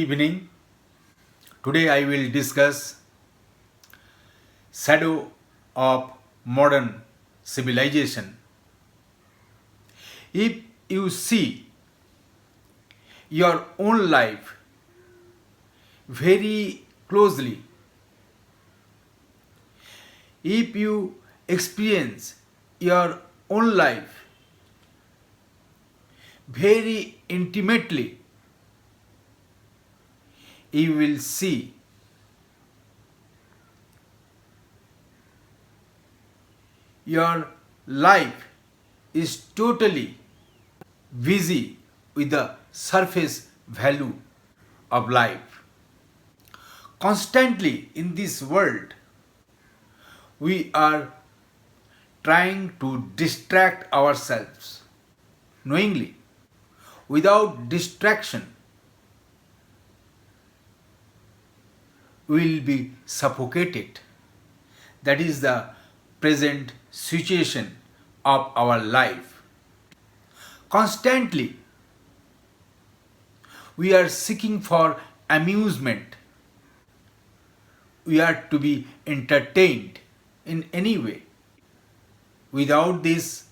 evening. Today I will discuss shadow of modern civilization. If you see your own life very closely, if you experience your own life very intimately, you will see your life is totally busy with the surface value of life. Constantly in this world, we are trying to distract ourselves knowingly. Without distraction, we will be suffocated. That is the present situation of our life. Constantly, we are seeking for amusement. We are to be entertained in any way. Without this,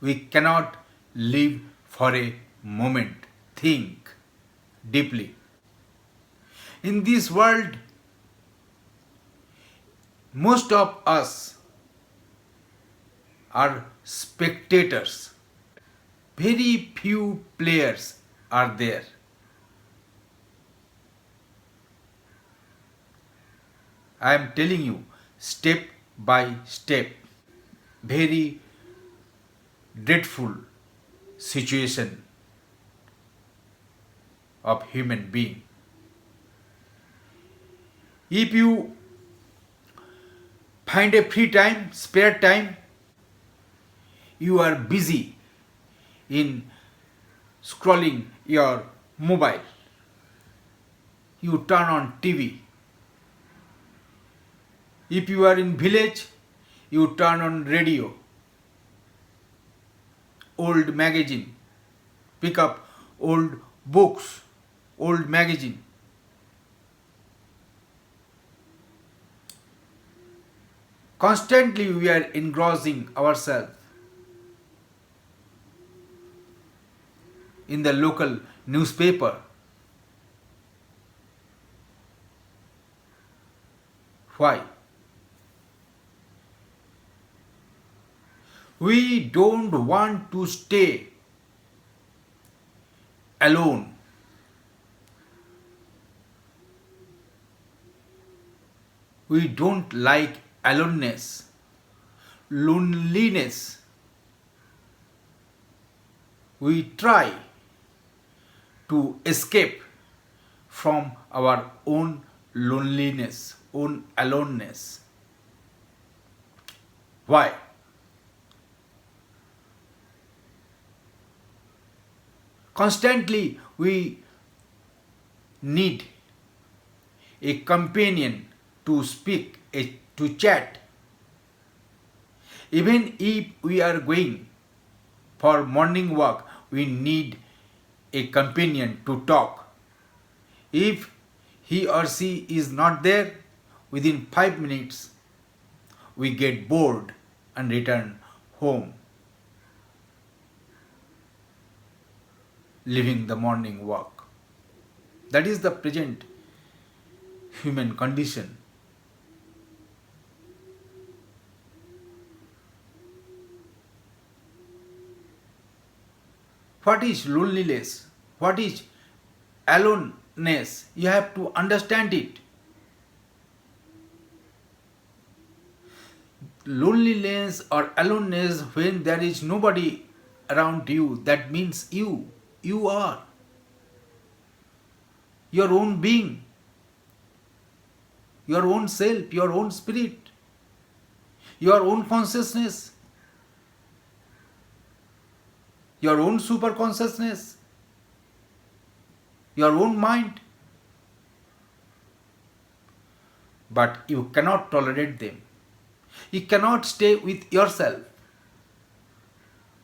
we cannot live for a moment, think deeply. In this world, most of us are spectators. Very few players are there. I am telling you step by step. Very dreadful situation of human being. If you find a free time, spare time, you are busy in scrolling your mobile. You turn on TV. If you are in village, you turn on radio, old magazine, pick up old books, old magazine. Constantly we are engrossing ourselves in the local newspaper. Why? We don't want to stay alone. We don't like aloneness, loneliness. We try to escape from our own loneliness, own aloneness. Why? Constantly we need a companion to speak, to chat. Even if we are going for morning walk, we need a companion to talk. If he or she is not there, within 5 minutes, we get bored and return home, leaving the morning walk. That is the present human condition. What is loneliness? What is aloneness? You have to understand it. Loneliness or aloneness, when there is nobody around you, that means you. You are your own being, your own self, your own spirit, your own consciousness, your own super consciousness, your own mind. But you cannot tolerate them. You cannot stay with yourself.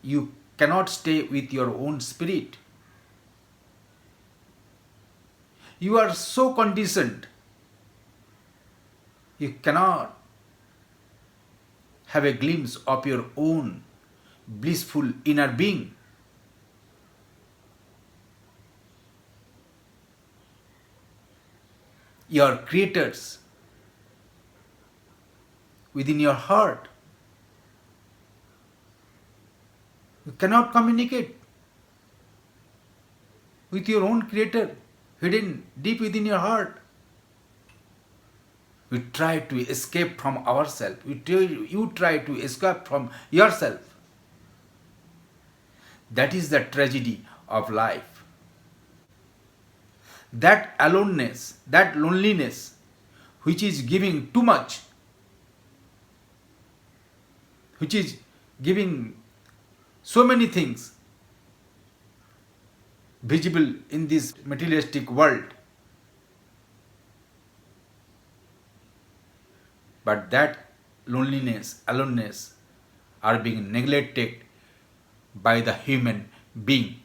You cannot stay with your own spirit. You are so conditioned. You cannot have a glimpse of your own blissful inner being. Your creators within your heart. You cannot communicate with your own creator hidden deep within your heart. We try to escape from ourselves. You try to escape from yourself. That is the tragedy of life. That aloneness, that loneliness, which is giving too much, which is giving so many things visible in this materialistic world. But that loneliness, aloneness are being neglected by the human being.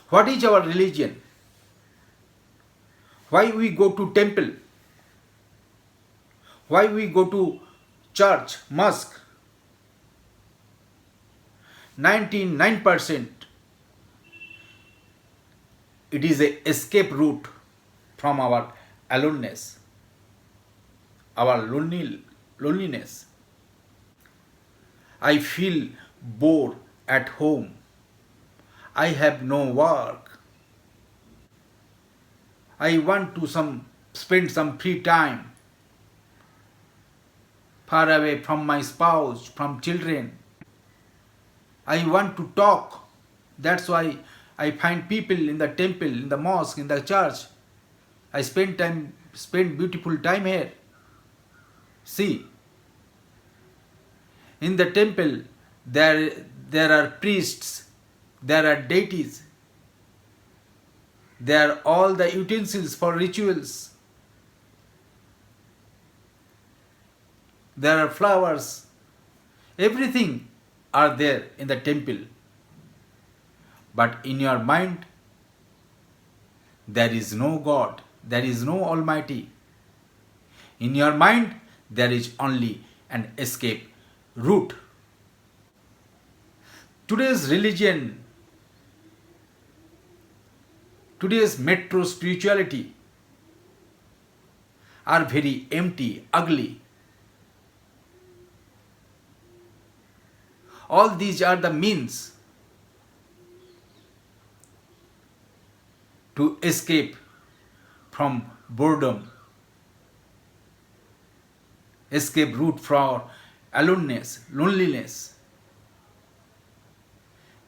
What is our religion? Why we go to temple? Why we go to church, mosque? 99% it is a escape route from our aloneness, our loneliness. I feel bored at home. I have no work. I want to spend some free time far away from my spouse, from children. I want to talk. That's why I find people in the temple, in the mosque, in the church. I spend beautiful time here. See, in the temple there are priests, there are deities, there are all the utensils for rituals. There are flowers. Everything are there in the temple. But in your mind, there is no God, there is no Almighty. In your mind, there is only an escape route. Today's religion, today's metro spirituality are very empty, ugly. All these are the means to escape from boredom, escape route from aloneness, loneliness.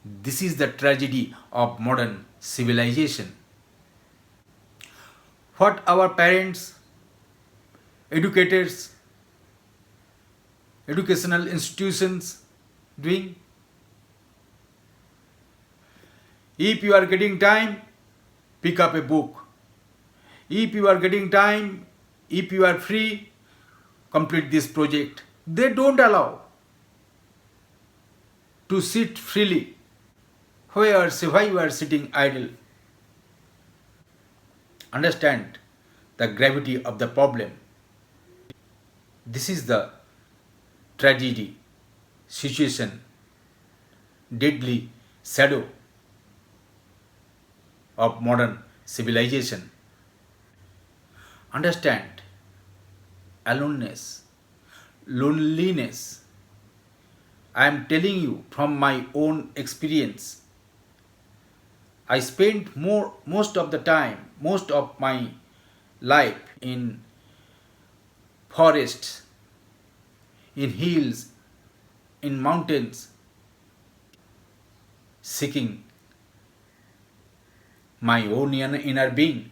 This is the tragedy of modern civilization. What our parents, educators, educational institutions doing? If you are getting time, pick up a book. If you are getting time, if you are free, complete this project. They don't allow to sit freely. Why you are sitting idle? Understand the gravity of the problem. This is the tragedy, situation, deadly shadow of modern civilization. Understand aloneness, loneliness. I am telling you from my own experience. I spent most of my life in forests, in hills, in mountains, seeking my own inner being,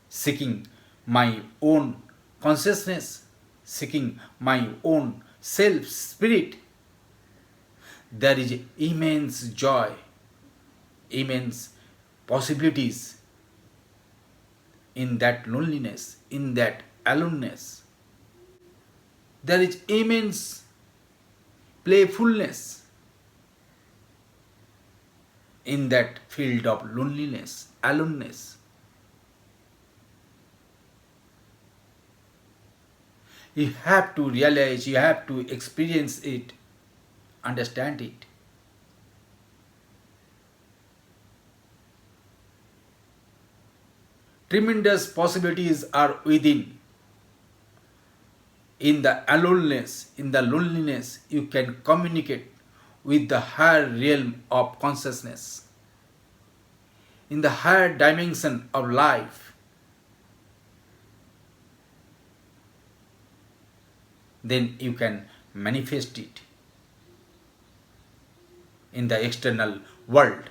seeking my own consciousness, seeking my own self, spirit. There is immense joy, immense possibilities in that loneliness, in that aloneness. There is immense playfulness, in that field of loneliness, aloneness. You have to realize, you have to experience it, understand it. Tremendous possibilities are within. In the aloneness, in the loneliness, you can communicate with the higher realm of consciousness, in the higher dimension of life. Then you can manifest it in the external world.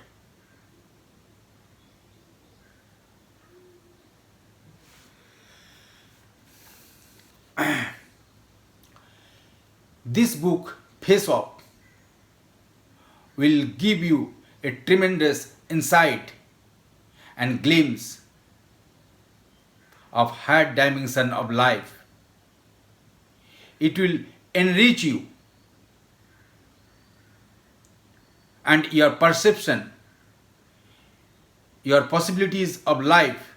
This book, Face Off, will give you a tremendous insight and glimpse of higher dimension of life. It will enrich you and your perception, your possibilities of life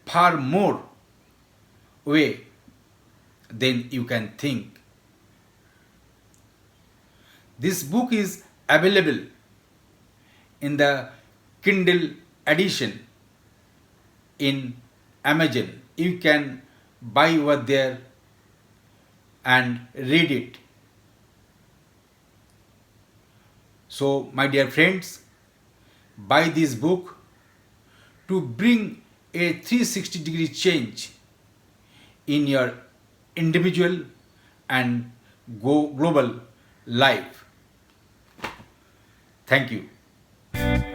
far more way than you can think. This book is available in the Kindle edition in Amazon. You can buy over there and read it. So, my dear friends, buy this book to bring a 360-degree change in your individual and global life. Thank you.